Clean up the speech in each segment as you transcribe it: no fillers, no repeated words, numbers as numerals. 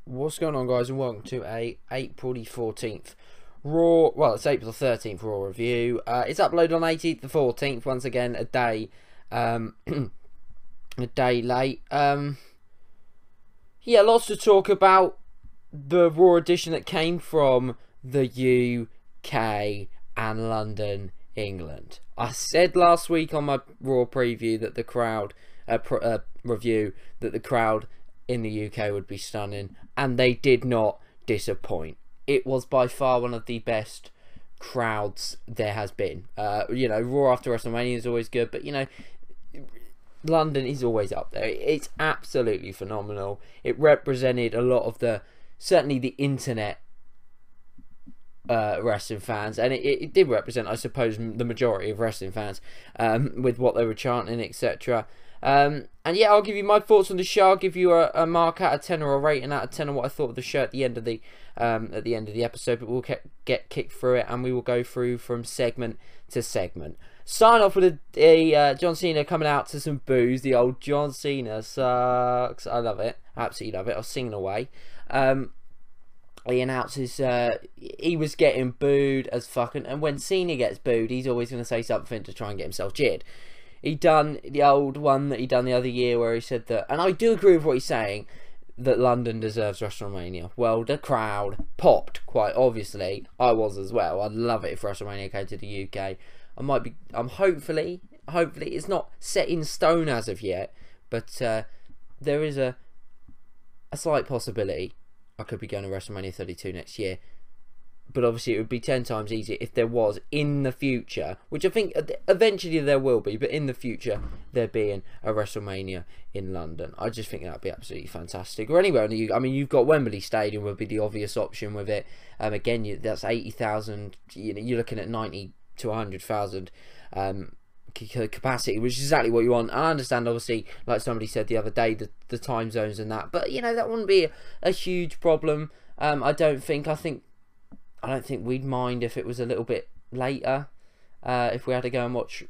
What's going on, guys, and welcome to a April the 14th Raw, well, it's April the 13th Raw review. It's uploaded on 18th the 14th, once again a day a day late. Yeah, lots to talk about. The Raw edition that came from the UK and London, England. I said last week on my Raw preview that the crowd review that the crowd in the UK would be stunning, and they did not disappoint. It was by far one of the best crowds there has been. You know, Raw after WrestleMania is always good, but you know, London is always up there. It's absolutely phenomenal. It represented a lot of certainly the internet wrestling fans, and it did represent, I suppose, the majority of wrestling fans with what they were chanting, etc. And yeah, I'll give you my thoughts on the show. I'll give you a mark out of 10 or a rating out of 10 on what I thought of the show at the end of the episode. But we'll get kicked through it, and we will go through from segment to segment. Sign off with a John Cena coming out to some boos. The old John Cena sucks. I love it, absolutely love it. I was singing away. He announces he was getting booed as fucking, and when Cena gets booed, he's always going to say something to try and get himself cheered. He done the old one that he done the other year where he said that, and I do agree with what he's saying, that London deserves WrestleMania. Well, the crowd popped, quite obviously. I was as well. I'd love it if WrestleMania came to the UK. I'm hopefully it's not set in stone as of yet, but there is a slight possibility I could be going to WrestleMania 32 next year. But obviously it would be 10 times easier if there was in the future, which I think eventually there will be, but in the future there being a WrestleMania in London. I just think that would be absolutely fantastic. Or anywhere in the UK. I mean, you've got Wembley Stadium would be the obvious option with it. Again, that's 80,000. You know, you're looking at 90 to 100,000 capacity, which is exactly what you want. I understand, obviously, like somebody said the other day, the time zones and that, but you know, that wouldn't be a huge problem. I don't think we'd mind if it was a little bit later. If we had to go and watch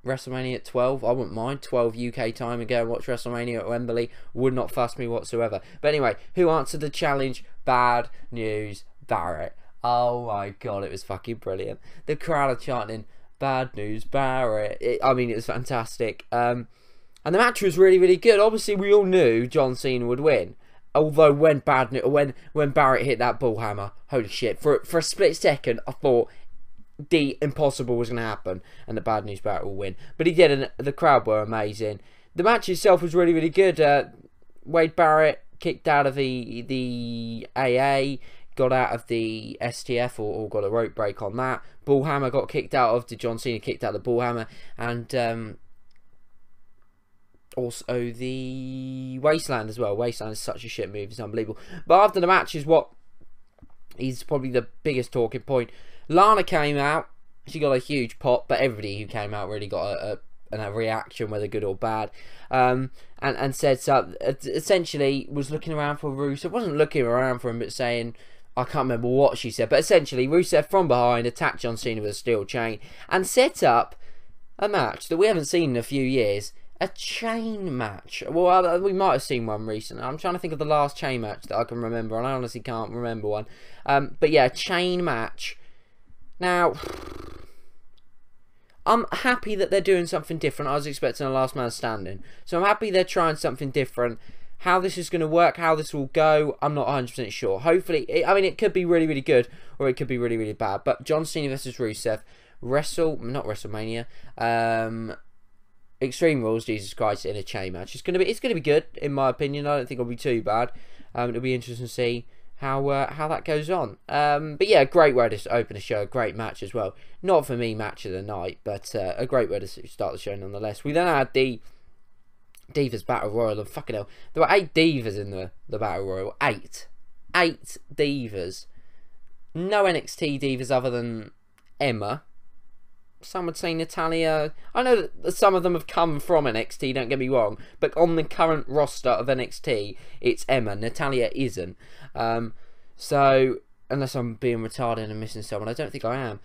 WrestleMania at 12, I wouldn't mind. 12 UK time and go and watch WrestleMania at Wembley would not fuss me whatsoever. But anyway, who answered the challenge? Bad News Barrett. Oh my god, it was fucking brilliant. The crowd are chanting Bad News Barrett. It was fantastic. And the match was really, really good. Obviously, we all knew John Cena would win. Although when Barrett hit that bull hammer, holy shit! For a split second, I thought the impossible was going to happen, and the Bad News Barrett will win. But he did, and the crowd were amazing. The match itself was really, really good. Wade Barrett kicked out of the AA, got out of the STF, or got a rope break on that. Bullhammer got kicked out of. John Cena kicked out the bullhammer, and also the Wasteland as well. Wasteland is such a shit move, it's unbelievable. But after the match is what is probably the biggest talking point. Lana came out, she got a huge pop, but everybody who came out really got a reaction, whether good or bad. And said so, essentially was looking around for Rusev. Wasn't looking around for him, but saying, I can't remember what she said, but essentially Rusev from behind attacked John Cena with a steel chain and set up a match that we haven't seen in a few years. A chain match. Well, we might have seen one recently. I'm trying to think of the last chain match that I can remember, and I honestly can't remember one. But yeah, a chain match. Now, I'm happy that they're doing something different. I was expecting a last man standing. So I'm happy they're trying something different. How this is going to work, how this will go, I'm not 100% sure. Hopefully, it could be really, really good, or it could be really, really bad. But John Cena versus Rusev, not WrestleMania, Extreme Rules, Jesus Christ, in a chain match. It's gonna be good, in my opinion. I don't think it'll be too bad. It'll be interesting to see how that goes on. But yeah, great way to open a show. Great match as well. Not for me, match of the night, but a great way to start the show nonetheless. We then had the Divas Battle Royal, and fucking hell, there were 8 Divas in the Battle Royal. 8 Divas. No NXT Divas other than Emma. Some would say Natalia. I know that some of them have come from NXT, don't get me wrong, but on the current roster of NXT, it's Emma. Natalia isn't. So, unless I'm being retarded and missing someone, I don't think I am.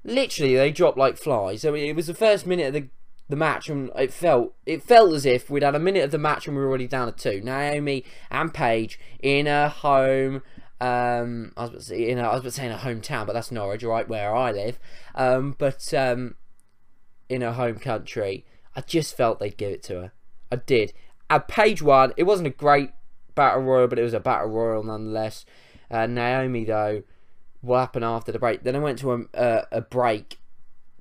Literally, they dropped like flies. So it was the first minute of the match, and it felt as if we'd had a minute of the match and we were already down to 2. Naomi and Paige in her home. I was about to say in her hometown, but that's Norwich, right where I live. But in her home country, I just felt they'd give it to her. I did. And Paige won. It wasn't a great battle royal, but it was a battle royal nonetheless. Naomi, though, what happened after the break? Then I went to a break.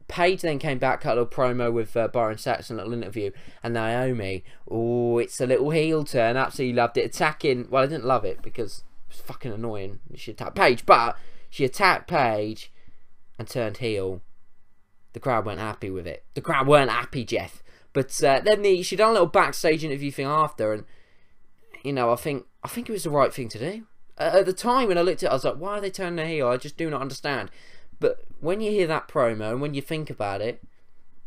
Paige then came back, cut a little promo with Byron Saxon, a little interview, and Naomi, oh, it's a little heel turn. Absolutely loved it. Attacking, well, I didn't love it because it was fucking annoying. She attacked Paige, but she attacked Paige and turned heel. The crowd weren't happy with it. The crowd weren't happy, Jeff. But then she done a little backstage interview thing after, and you know, I think it was the right thing to do. At the time when I looked at it, I was like, why are they turning her heel? I just do not understand. But when you hear that promo and when you think about it,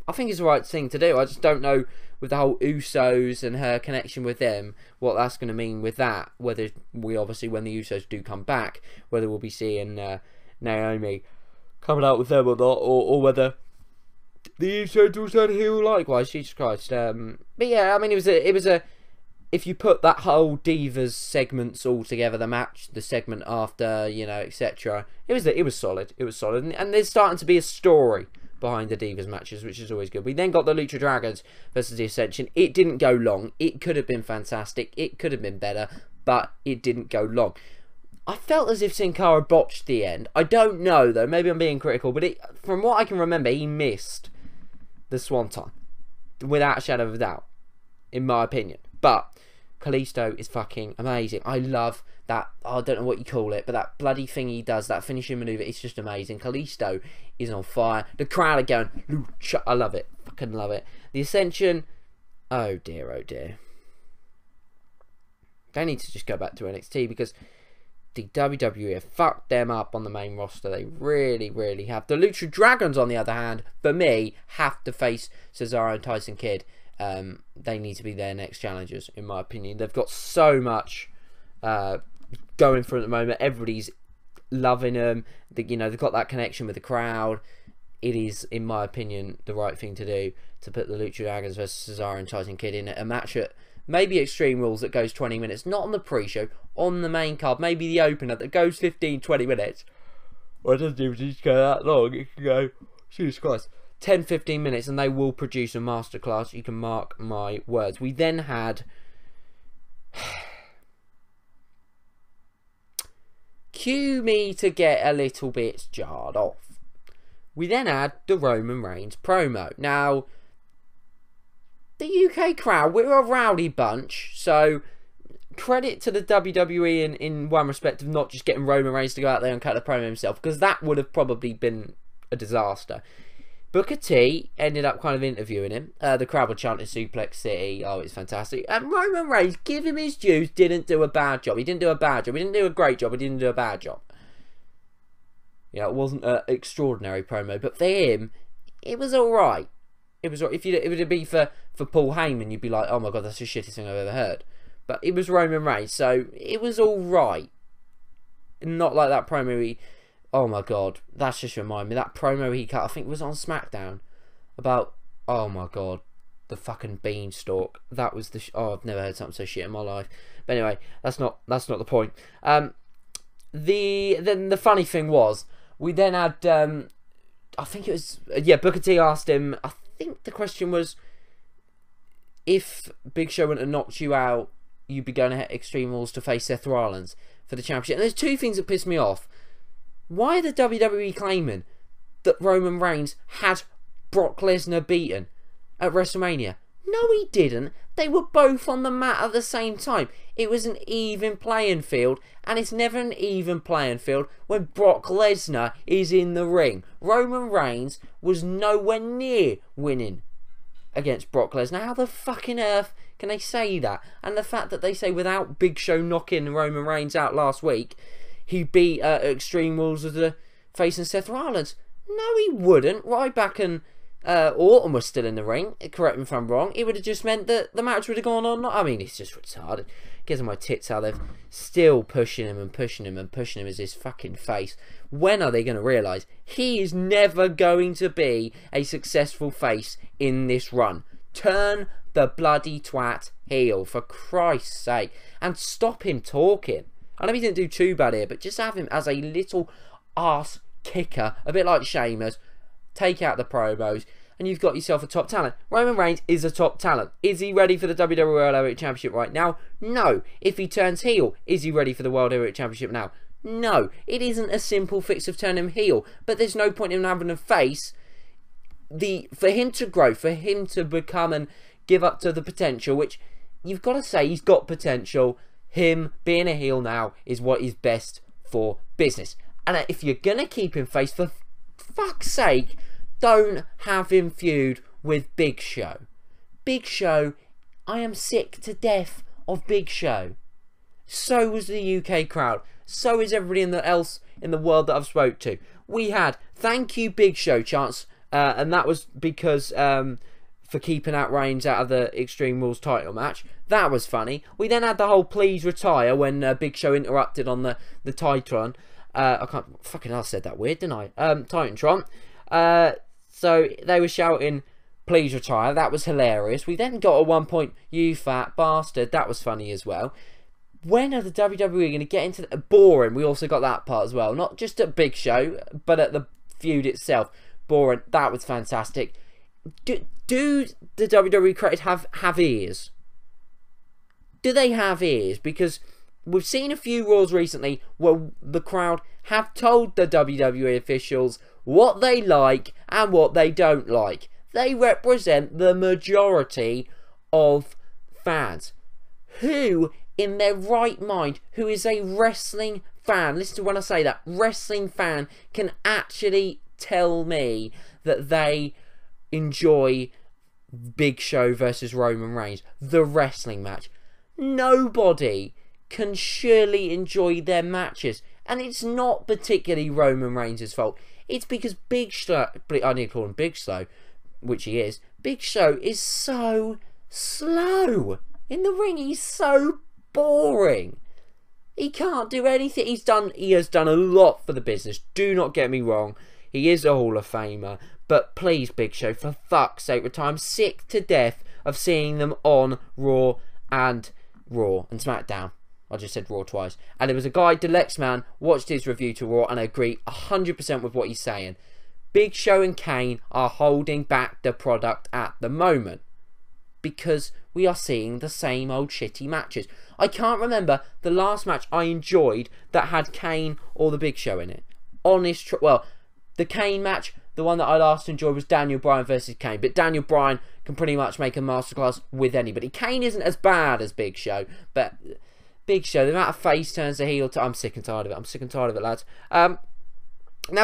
I think it's the right thing to do. I just don't know with the whole Usos and her connection with them, what that's going to mean with that. Whether we obviously, when the Usos do come back, whether we'll be seeing Naomi coming out with them or not, or whether the Usos will turn heel likewise. Jesus Christ. But yeah, I mean, it was a. If you put that whole Divas segments all together, the match, the segment after, you know, etc., it was solid. It was solid, and there's starting to be a story behind the Divas matches, which is always good. We then got the Lucha Dragons versus the Ascension. It didn't go long. It could have been fantastic. It could have been better, but it didn't go long. I felt as if Sin Cara botched the end. I don't know though. Maybe I'm being critical, but from what I can remember, he missed the Swanton without a shadow of a doubt, in my opinion. But Kalisto is fucking amazing. I love that. I don't know what you call it, but that bloody thing he does, that finishing maneuver, it's just amazing. Kalisto is on fire. The crowd are going, Lucha. I love it. Fucking love it. The Ascension, oh dear, oh dear. They need to just go back to NXT because the WWE have fucked them up on the main roster. They really, really have. The Lucha Dragons, on the other hand, for me, have to face Cesaro and Tyson Kidd. They need to be their next challengers, in my opinion. They've got so much going for at the moment. Everybody's loving them. You know, they've got that connection with the crowd. It is, in my opinion, the right thing to do to put the Lucha Dragons versus Cesaro and Tyson Kidd in a match at maybe Extreme Rules that goes 20 minutes. Not on the pre-show, on the main card. Maybe the opener that goes 15-20 minutes. Or it doesn't even just go that long. It can go, Jesus Christ, 10-15 minutes, and they will produce a masterclass. You can mark my words. We then had cue me to get a little bit jarred off. We then had the Roman Reigns promo. Now, the UK crowd, we're a rowdy bunch, so credit to the WWE in one respect of not just getting Roman Reigns to go out there and cut the promo himself, because that would have probably been a disaster. Booker T ended up kind of interviewing him. The crowd were chanting Suplex City. Oh, it's fantastic. And Roman Reigns, give him his dues, didn't do a bad job. He didn't do a bad job. He didn't do a great job. He didn't do a bad job. You know, it wasn't an extraordinary promo, but for him, it was alright. It was. If it would be for Paul Heyman, you'd be like, oh my god, that's the shittest thing I've ever heard. But it was Roman Reigns, so it was alright. Not like that promo he... Oh my god, that's just reminded me. That promo he cut, I think it was on SmackDown, about, oh my god, the fucking beanstalk. That was the... oh, I've never heard something so shit in my life. But anyway, that's not the point. Then the funny thing was, we then had, I think it was, Booker T asked him, I think the question was, if Big Show wouldn't have knocked you out, you'd be going to Extreme Rules to face Seth Rollins for the championship. And there's two things that piss me off. Why are the WWE claiming that Roman Reigns had Brock Lesnar beaten at WrestleMania? No, he didn't. They were both on the mat at the same time. It was an even playing field, and it's never an even playing field when Brock Lesnar is in the ring. Roman Reigns was nowhere near winning against Brock Lesnar. How the fucking earth can they say that? And the fact that they say without Big Show knocking Roman Reigns out last week, he beat Extreme Rules of the facing Seth Rollins. No, he wouldn't. Ryback and Orton was still in the ring. Correct me if I'm wrong. It would have just meant that the match would have gone on. I mean, it's just retarded. gets on my tits how they're still pushing him and pushing him and pushing him as his fucking face. When are they going to realise he is never going to be a successful face in this run? Turn the bloody twat heel, for Christ's sake, and stop him talking. I know he didn't do too bad here, but just have him as a little arse kicker, a bit like Sheamus. Take out the promos, and you've got yourself a top talent. Roman Reigns is a top talent. Is he ready for the WWE World Heavyweight Championship right now? No. If he turns heel, is he ready for the World Heavyweight Championship now? No. It isn't a simple fix of turning him heel, but there's no point in having a face. For him to grow, for him to become and give up to the potential, which you've got to say he's got potential. Him being a heel now is what is best for business. And if you're going to keep him face, for fuck's sake, don't have him feud with Big Show. Big Show, I am sick to death of Big Show. So was the UK crowd. So is everybody else in the world that I've spoke to. We had thank you Big Show chants, and that was because for keeping out Reigns out of the Extreme Rules title match. That was funny. We then had the whole please retire when Big Show interrupted on the Titantron. I can't fucking hell, I said that weird, didn't I? Titantron. So they were shouting please retire. That was hilarious. We then got at one point, you fat bastard. That was funny as well. When are the WWE going to get into the boring? We also got that part as well. Not just at Big Show, but at the feud itself. Boring. That was fantastic. Do the WWE creators have ears? Do they have ears? Because we've seen a few Raws recently where the crowd have told the WWE officials what they like and what they don't like. They represent the majority of fans. Who in their right mind, who is a wrestling fan, listen to when I say that, wrestling fan, can actually tell me that they enjoy Big Show versus Roman Reigns, the wrestling match? Nobody can surely enjoy their matches, and it's not particularly Roman Reigns' fault. It's because Big Show, I need to call him Big Show, which he is. Big Show is so slow in the ring. He's so boring. He can't do anything. He has done a lot for the business. Do not get me wrong. He is a Hall of Famer. But please, Big Show, for fuck's sake, retire. I'm sick to death of seeing them on Raw and SmackDown. I just said Raw twice. And there was a guy, Delexman, watched his review to Raw and I agree 100% with what he's saying. Big Show and Kane are holding back the product at the moment because we are seeing the same old shitty matches. I can't remember the last match I enjoyed that had Kane or the Big Show in it. Well, the Kane match, the one that I last enjoyed was Daniel Bryan versus Kane. But Daniel Bryan can pretty much make a masterclass with anybody. Kane isn't as bad as Big Show, but Big Show, the amount of face turns to heel, I'm sick and tired of it. I'm sick and tired of it, lads. Now,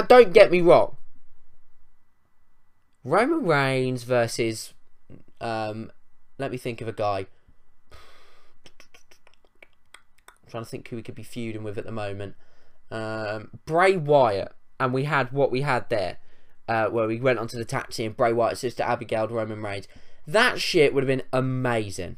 don't get me wrong. Roman Reigns versus, let me think of a guy. I'm trying to think who we could be feuding with at the moment. Bray Wyatt, and we had what we had there, where we went onto the taxi and Bray Wyatt's sister Abigail to Roman Reigns. That shit would have been amazing.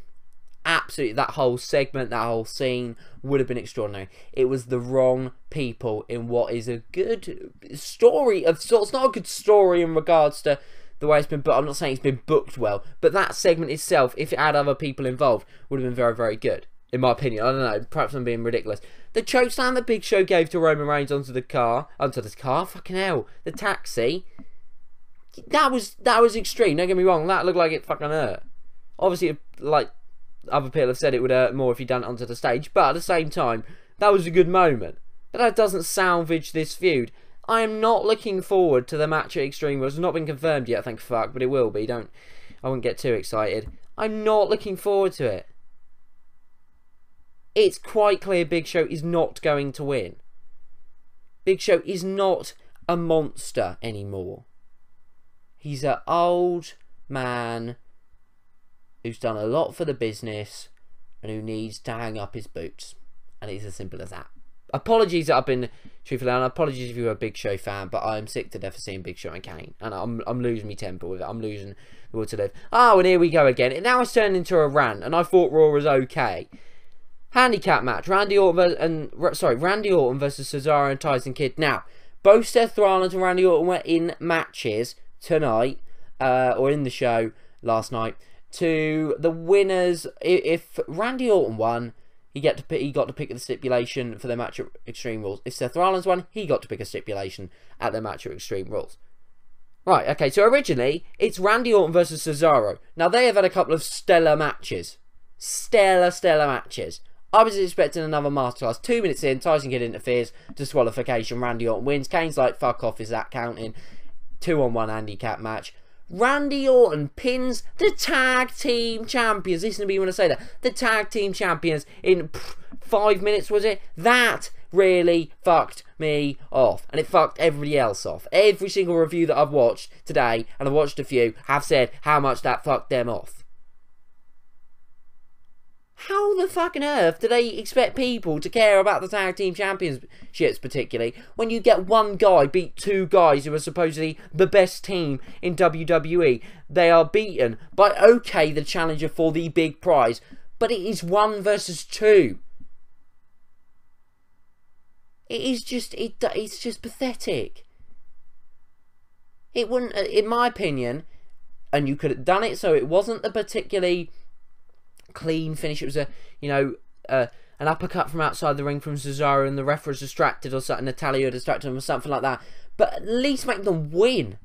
Absolutely, that whole segment, that whole scene would have been extraordinary. It was the wrong people in what is a good story of sorts. It's not a good story in regards to the way it's been booked. I'm not saying it's been booked well, but that segment itself, if it had other people involved, would have been very, very good. In my opinion, I don't know, perhaps I'm being ridiculous. The chokeslam that Big Show gave to Roman Reigns onto the car, fucking hell, the taxi, that was extreme, don't get me wrong, that looked like it fucking hurt. Obviously, like other people have said, it would hurt more if he'd done it onto the stage, but at the same time, that was a good moment. But that doesn't salvage this feud. I am not looking forward to the match at Extreme Rules. It's not been confirmed yet, thank fuck, but it will be. I won't get too excited. I'm not looking forward to it. It's quite clear Big Show is not going to win. Big Show is not a monster anymore. He's an old man who's done a lot for the business and who needs to hang up his boots. And it's as simple as that. Apologies that I've been truthful, and apologies if you're a Big Show fan, but I'm sick to death of seeing Big Show and Kane. And I'm losing my temper with it. I'm losing the will to live. Oh, and here we go again. Now it's turned into a rant, and I thought Raw was okay. Handicap match. Randy Orton versus Cesaro and Tyson Kidd. Now, both Seth Rollins and Randy Orton were in matches tonight, or in the show last night. To the winners, if Randy Orton won, he got to pick the stipulation for their match at Extreme Rules. If Seth Rollins won, he got to pick a stipulation at their match at Extreme Rules. Right, okay, so originally, it's Randy Orton versus Cesaro. Now, they have had a couple of stellar matches. Stellar matches. I was expecting another masterclass. 2 minutes in, Tyson Kidd interferes, disqualification, Randy Orton wins. Kane's like, fuck off, is that counting? 2-on-1 handicap match. Randy Orton pins the tag team champions. Listen to me when I say that. The tag team champions in 5 minutes, was it? That really fucked me off. And it fucked everybody else off. Every single review that I've watched today, and I've watched a few, have said how much that fucked them off. How the fucking earth do they expect people to care about the tag team championships particularly when you get one guy beat two guys who are supposedly the best team in WWE? They are beaten by, okay, the challenger for the big prize, but it is 1 versus 2. It's just pathetic. It wouldn't, in my opinion, and you could have done it so it wasn't a particularly clean finish. It was an uppercut from outside the ring from Cesaro, and the ref was distracted or something. Natalia distracted him or something like that. But at least make them win.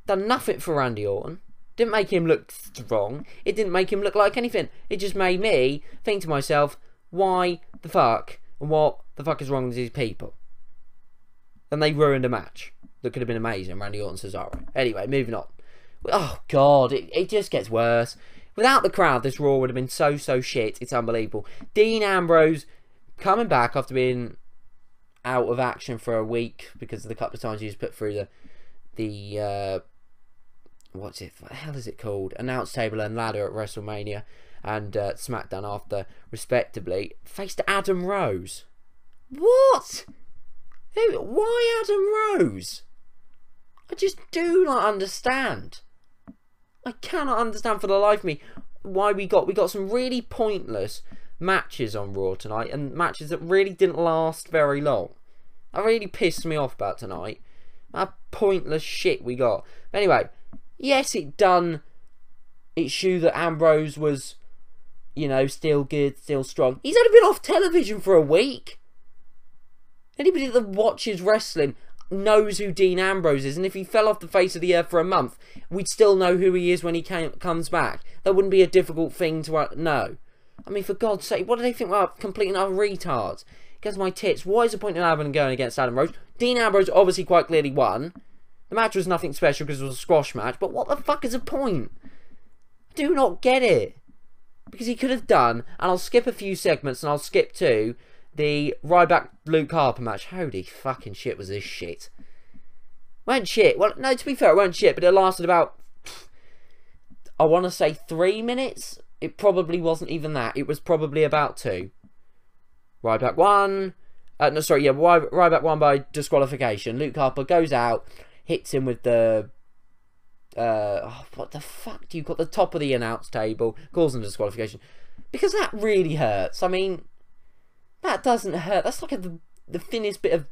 Done nothing for Randy Orton. Didn't make him look strong. It didn't make him look like anything. It just made me think to myself, why the fuck and what the fuck is wrong with these people? And they ruined a match that could have been amazing. Randy Orton, Cesaro. Anyway, moving on. Oh god, it just gets worse. Without the crowd, this Raw would have been so shit. It's unbelievable. Dean Ambrose coming back after being out of action for a week because of the couple of times he was put through the what the hell is it called? Announce table and ladder at WrestleMania and SmackDown after, respectively, faced Adam Rose. What? Why Adam Rose? I just do not understand. I cannot understand for the life of me why we got some really pointless matches on Raw tonight, and matches that really didn't last very long. That really pissed me off about tonight. That pointless shit we got. But anyway, yes, it showed that Ambrose was, still good, still strong. He's only been off television for a week. Anybody that watches wrestling knows who Dean Ambrose is, and if he fell off the face of the earth for a month, we'd still know who he is when he comes back. That wouldn't be a difficult thing to know. I mean, for God's sake, what do they think we're complete and utter retards? Gets my tits. What is the point in having going against Adam Rose? Dean Ambrose obviously quite clearly won. The match was nothing special because it was a squash match, but what the fuck is the point? I do not get it. Because he could have done, and I'll skip a few segments, and I'll skip to the Ryback Luke Harper match. Holy fucking shit was this shit. Weren't shit. Well, no, to be fair, it weren't shit, but it lasted about, I want to say 3 minutes. It probably wasn't even that. It was probably about 2. Ryback won. Ryback won by disqualification. Luke Harper goes out, hits him with the what the fuck do you got? The top of the announce table, calls him disqualification. Because that really hurts. I mean, that doesn't hurt. That's like the thinnest bit of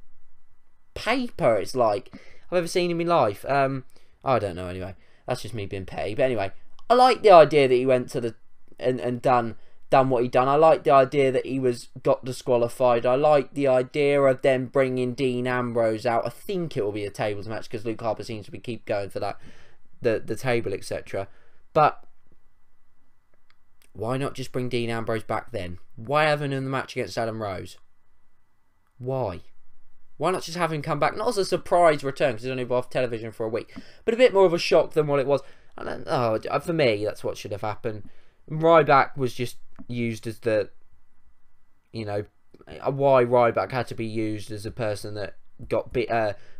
paper, it's like, I've ever seen in my life. I don't know, anyway. That's just me being petty. But anyway, I like the idea that he went to the and done what he done. I like the idea that he got disqualified. I like the idea of them bringing Dean Ambrose out. I think it will be a tables match because Luke Harper seems to keep going for that, the table, etc. But why not just bring Dean Ambrose back then? Why have him in the match against Adam Rose? Why? Why not just have him come back? Not as a surprise return, because he's only been off television for a week, but a bit more of a shock than what it was. And then, for me, that's what should have happened. Ryback was just used as the, why Ryback had to be used as a person that got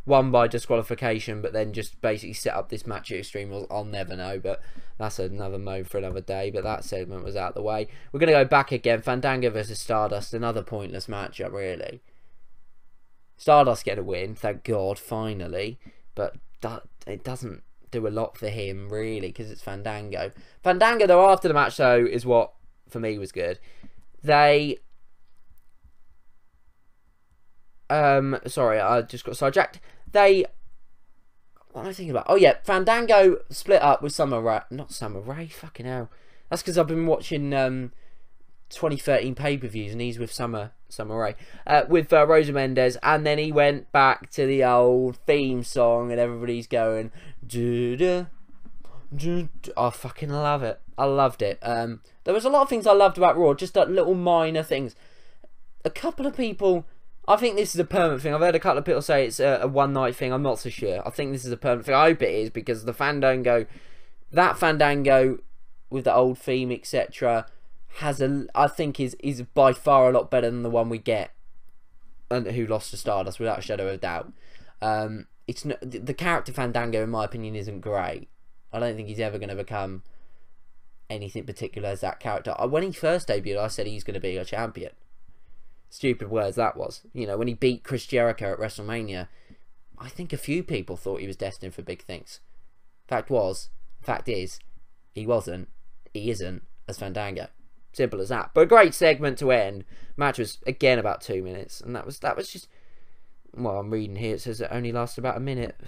won by disqualification, but then just basically set up this match at Extreme Rules, I'll never know, but that's another mode for another day. But that segment was out the way. We're going to go back again. Fandango versus Stardust, another pointless matchup, really. Stardust get a win, thank God, finally, but it doesn't do a lot for him, really, because it's Fandango. Fandango, though, after the match, though, is what, for me, was good. they... sorry, I just got sidetracked. They... What am I thinking about? Oh, yeah, Fandango split up with Summer Rae. Not Summer Rae, fucking hell. That's because I've been watching 2013 pay-per-views, and he's with Summer Rae. With Rosa Mendes, and then he went back to the old theme song, and everybody's going... I fucking love it. I loved it. There was a lot of things I loved about Raw, just that little minor things. A couple of people... I think this is a permanent thing. I've heard a couple of people say it's a one-night thing. I'm not so sure. I think this is a permanent thing. I hope it is, because the Fandango... That Fandango with the old theme, etc., I think is by far a lot better than the one we get, and who lost to Stardust, without a shadow of a doubt. It's not, the character Fandango, in my opinion, isn't great. I don't think he's ever going to become anything particular as that character. When he first debuted, I said he's going to be a champion. Stupid words that was. You know, when he beat Chris Jericho at WrestleMania, I think a few people thought he was destined for big things. Fact is, he wasn't. He isn't as Fandango. Simple as that. But a great segment to end. Match was again about 2 minutes, and that was just... Well, I'm reading here. It says it only lasted about a minute.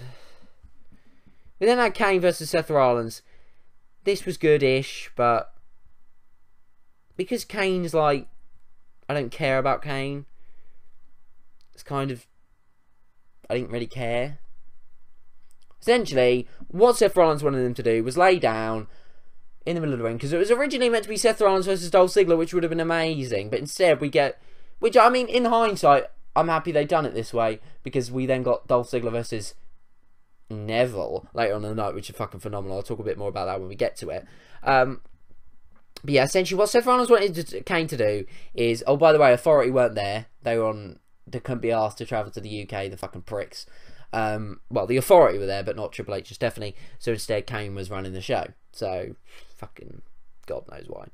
We then had Kane versus Seth Rollins. This was good-ish, but because Kane's like, I don't care about Kane. It's kind of, I didn't really care. Essentially, what Seth Rollins wanted them to do was lay down in the middle of the ring, because it was originally meant to be Seth Rollins versus Dolph Ziggler, which would have been amazing, but instead we get, which, I mean, in hindsight, I'm happy they done it this way, because we then got Dolph Ziggler versus Neville later on in the night, which is fucking phenomenal. I'll talk a bit more about that when we get to it. But yeah, essentially what Seth Rollins wanted Kane to do is, oh, by the way, Authority weren't there. They couldn't be asked to travel to the UK, the fucking pricks. Well, the Authority were there, but not Triple H, Stephanie. So instead, Kane was running the show. So, fucking God knows why.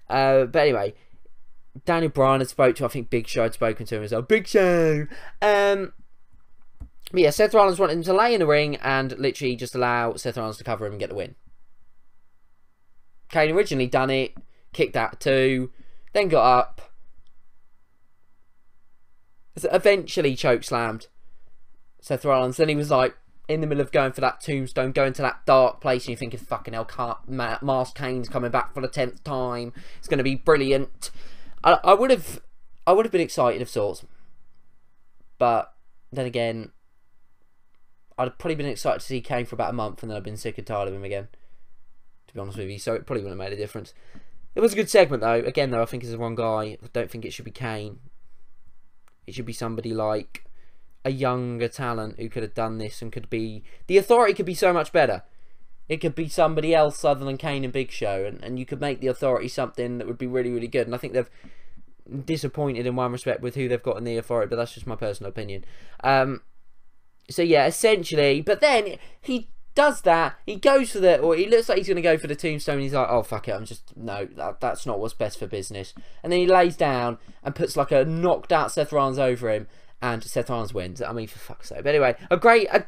But anyway, Daniel Bryan had spoke to, I think Big Show had spoken to him as well. Big Show! But yeah, Seth Rollins wanted him to lay in the ring and literally just allow Seth Rollins to cover him and get the win. Kane originally done it, kicked out 2, then got up, eventually chokeslammed Seth Rollins. Then he was like in the middle of going for that tombstone, going to that dark place, and you're thinking, fucking hell, Masked Kane's coming back for the 10th time. It's going to be brilliant. I would have been excited of sorts, but then again, I'd have probably been excited to see Kane for about a month, and then I've been sick and tired of him again, to be honest with you, so it probably wouldn't have made a difference. It was a good segment, though. Again, though, I think it's the wrong guy. I don't think it should be Kane. It should be somebody like a younger talent who could have done this and could be... The Authority could be so much better. It could be somebody else other than Kane and Big Show, and you could make the Authority something that would be really, really good. And I think they've disappointed in one respect with who they've got in the Authority, but that's just my personal opinion. So yeah, essentially, but then he does that, he goes for the, or he looks like he's going to go for the tombstone, and he's like, oh fuck it, no, that's not what's best for business. And then he lays down and puts like a knocked out Seth Rollins over him, and Seth Rollins wins. I mean, for fuck's sake. But anyway, a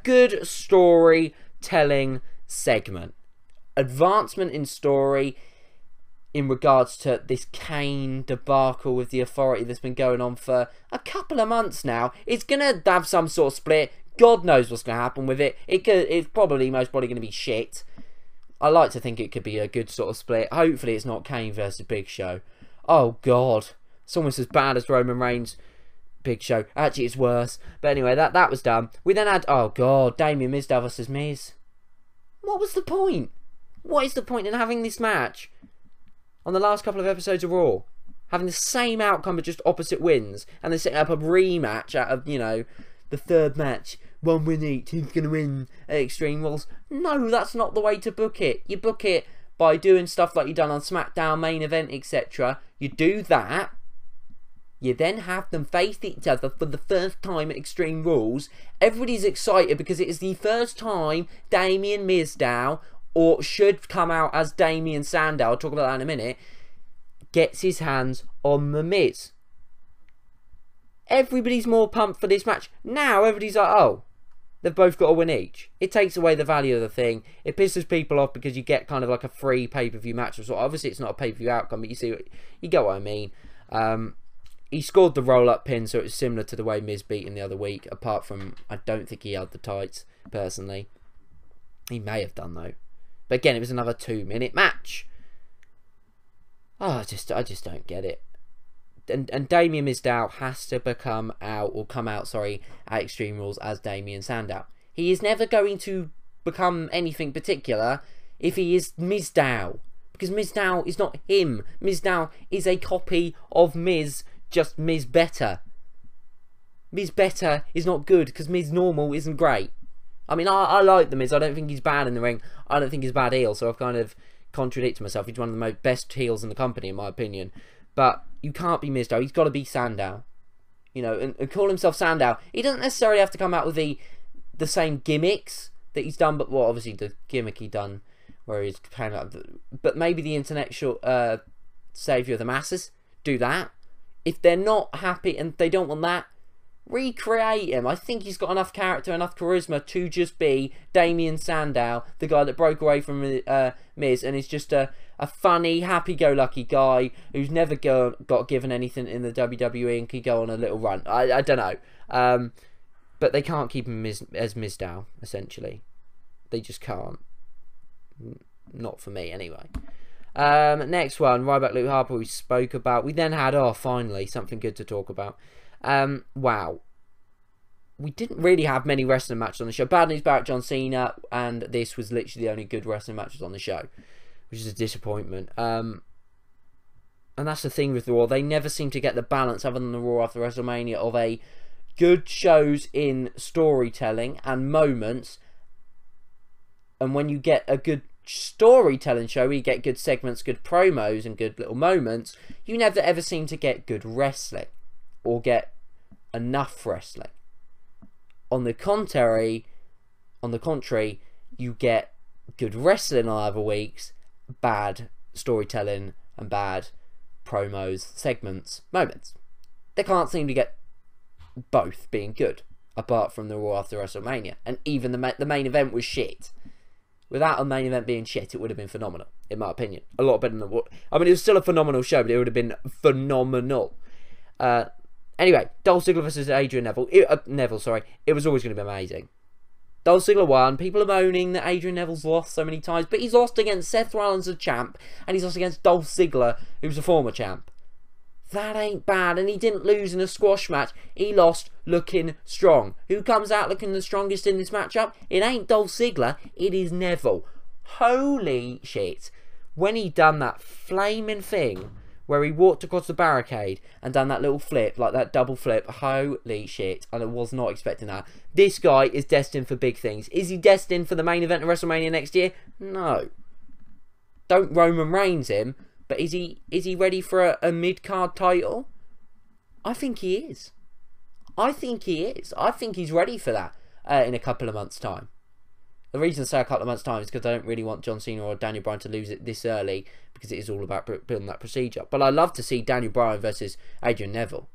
good storytelling segment. Advancement in story in regards to this Kane debacle with the Authority that's been going on for a couple of months now. It's going to have some sort of split. God knows what's going to happen with it. It's most probably going to be shit. I like to think it could be a good sort of split. Hopefully it's not Kane versus Big Show. Oh God. It's almost as bad as Roman Reigns Big Show. Actually, it's worse. But anyway, that was done. We then had, oh God, Damien Mizdow versus Miz. What was the point? What is the point in having this match on the last couple of episodes of Raw? Having the same outcome but just opposite wins, and then setting up a rematch out of, you know, the third match. 1 win each. Who's going to win at Extreme Rules? No, that's not the way to book it. You book it by doing stuff like you've done on SmackDown, main event, etc. You do that. You then have them face each other for the first time at Extreme Rules. Everybody's excited because it is the first time Damien Mizdow, or should come out as Damien Sandow, I'll talk about that in a minute, gets his hands on the Miz. Everybody's more pumped for this match. Now everybody's like, oh, they've both got a win each. It takes away the value of the thing. It pisses people off because you get kind of like a free pay-per-view match. So obviously it's not a pay-per-view outcome, but you get what I mean. He scored the roll-up pin, so it was similar to the way Miz beat him the other week, apart from I don't think he held the tights, personally. He may have done, though. But again, it was another 2-minute match. Oh, I just don't get it. And Damien Mizdow has to come out at Extreme Rules as Damien Sandow. He is never going to become anything particular if he is Mizdow. Because Mizdow is not him. Mizdow is a copy of Miz, just Miz better. Miz better is not good because Miz normal isn't great. I mean, I like the Miz. I don't think he's bad in the ring. I don't think he's a bad heel, so I've kind of contradicted myself. He's one of the best heels in the company, in my opinion. But you can't be Mizdow. He's got to be Sandow. You know, and call himself Sandow. He doesn't necessarily have to come out with the same gimmicks that he's done, but well, obviously the gimmick he done where he's playing up, but maybe the intellectual savior of the masses. Do that. If they're not happy and they don't want that, recreate him. I think he's got enough character, enough charisma to just be Damien Sandow, the guy that broke away from Miz, and is just a funny, happy-go-lucky guy who's never got given anything in the WWE and can go on a little run. I don't know. But they can't keep him as Mizdow, essentially. They just can't. Not for me, anyway. Next one, Ryback Luke Harper, we spoke about. We then had, finally, something good to talk about. Wow. We didn't really have many wrestling matches on the show. Bad News Barrett, John Cena, and this was literally the only good wrestling matches on the show, which is a disappointment. And that's the thing with the Raw. They never seem to get the balance, other than the Raw after WrestleMania, of a good shows in storytelling and moments. And when you get a good storytelling show, where you get good segments, good promos, and good little moments, you never ever seem to get good wrestling. Or get enough wrestling. On the contrary, you get good wrestling on other weeks, bad storytelling and bad promos, segments, moments. They can't seem to get both being good, apart from the Raw after WrestleMania. And even the main event was shit. Without a main event being shit, it would have been phenomenal, in my opinion. A lot better than what. I mean, it was still a phenomenal show, but it would have been phenomenal. Anyway, Dolph Ziggler versus Adrian Neville. It was always going to be amazing. Dolph Ziggler won. People are moaning that Adrian Neville's lost so many times, but he's lost against Seth Rollins, the champ, and he's lost against Dolph Ziggler, who's a former champ. That ain't bad, and he didn't lose in a squash match. He lost looking strong. Who comes out looking the strongest in this matchup? It ain't Dolph Ziggler, it is Neville. Holy shit. When he done that flaming thing where he walked across the barricade and done that little flip, like that double flip, holy shit, and I was not expecting that. This guy is destined for big things. Is he destined for the main event of WrestleMania next year? No. Don't Roman Reigns him, but is he ready for a mid-card title? I think he is. I think he's ready for that in a couple of months' time. The reason I say a couple of months' time is because I don't really want John Cena or Daniel Bryan to lose it this early, because it is all about building that procedure. But I'd love to see Daniel Bryan versus Adrian Neville.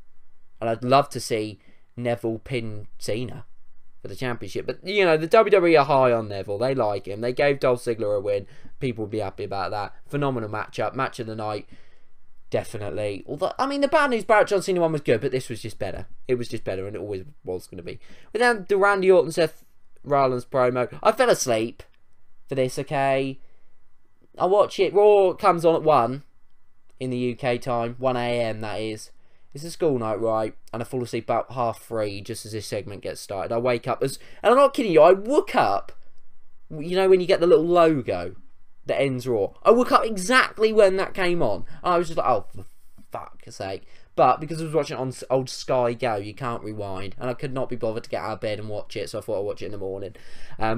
And I'd love to see Neville pin Cena for the championship. But, you know, the WWE are high on Neville. They like him. They gave Dolph Ziggler a win. People would be happy about that. Phenomenal matchup. Match of the night. Definitely. Although, I mean, the Bad News Barrett John Cena one was good, but this was just better. It was just better, and it always was going to be. But then the Randy Orton Seth Rollins promo. I fell asleep for this, okay? I watch it. Raw comes on at 1 in the UK time. 1 AM, that is. It's a school night, right? And I fall asleep about 3:30 just as this segment gets started. I wake up and I'm not kidding you, I woke up, you know, when you get the little logo that ends Raw. I woke up exactly when that came on. I was just like, oh, for fuck's sake. But because I was watching it on old Sky Go, you can't rewind. And I could not be bothered to get out of bed and watch it, so I thought I'd watch it in the morning,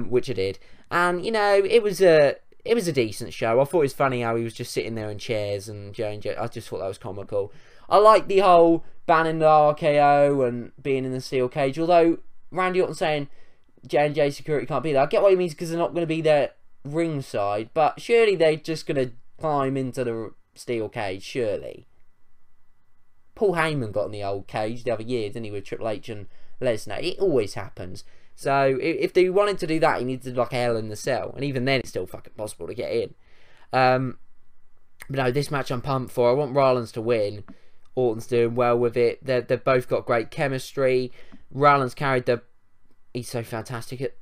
which I did. And, you know, it was a decent show. I thought it was funny how he was just sitting there in chairs and J&J. I just thought that was comical. I like the whole banning the RKO and being in the steel cage. Although Randy Orton saying J&J security can't be there. I get what he means because they're not going to be there ringside. But surely they're just going to climb into the steel cage, surely. Paul Heyman got in the old cage the other year, didn't he, with Triple H and Lesnar. It always happens. So if they wanted to do that, he needed to do like a Hell in the Cell. And even then, it's still fucking possible to get in. But no, this match I'm pumped for. I want Rollins to win. Orton's doing well with it. They've both got great chemistry. Rollins carried the... He's so fantastic at,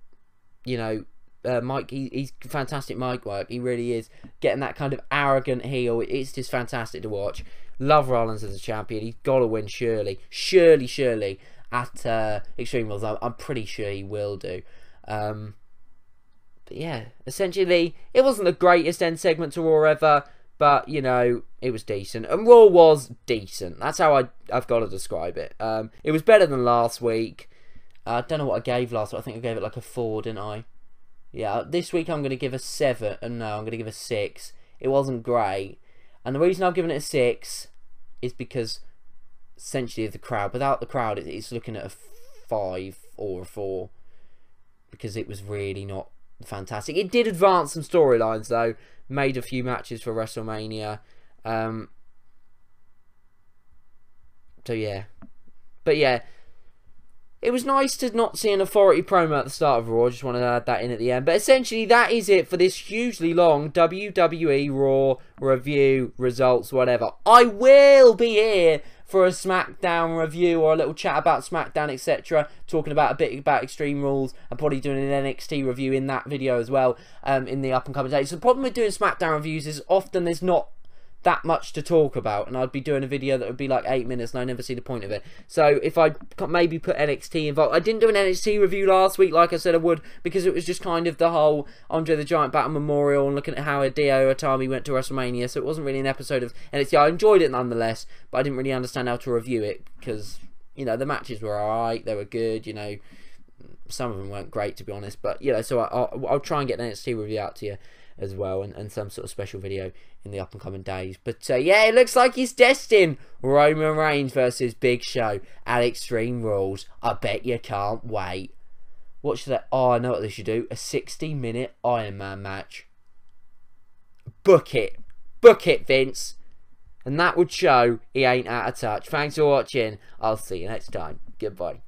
you know, Mike. He's fantastic mic work. He really is. Getting that kind of arrogant heel. It's just fantastic to watch. Love Rollins as a champion. He's got to win surely. Surely at Extreme Rules. I'm pretty sure he will do. But yeah, essentially, it wasn't the greatest end segment to Raw ever, but, you know, it was decent. And Raw was decent. That's how I've got to describe it. It was better than last week. I don't know what I gave last week. I think I gave it like a 4, didn't I? Yeah, this week I'm going to give a 7. No, I'm going to give a 6. It wasn't great. And the reason I've given it a 6 is because, essentially, of the crowd. Without the crowd, it's looking at a 5 or a 4. Because it was really not fantastic. It did advance some storylines, though. Made a few matches for WrestleMania. So, yeah. But, yeah. It was nice to not see an authority promo at the start of Raw. I just wanted to add that in at the end. But essentially, that is it for this hugely long WWE Raw review, results, whatever. I will be here for a SmackDown review or a little chat about SmackDown, etc. Talking about a bit about Extreme Rules. I'm probably doing an NXT review in that video as well in the up and coming days. So the problem with doing SmackDown reviews is often there's not that much to talk about, and I'd be doing a video that would be like 8 minutes and I never see the point of it. So if I maybe put NXT involved, I didn't do an NXT review last week like I said I would, because it was just kind of the whole Andre the Giant Battle Memorial and looking at how Hideo Itami went to WrestleMania, so it wasn't really an episode of NXT. I enjoyed it nonetheless, but I didn't really understand how to review it, because, you know, the matches were alright, they were good, you know, some of them weren't great to be honest, but, you know, so I'll try and get an NXT review out to you as well, and some sort of special video in the up and coming days. But yeah, it looks like it's destined. Roman Reigns versus Big Show at Extreme Rules. I bet you can't wait. What should I... Oh, I know what they should do. A 60-minute Iron Man match. Book it. Book it, Vince. And that would show he ain't out of touch. Thanks for watching. I'll see you next time. Goodbye.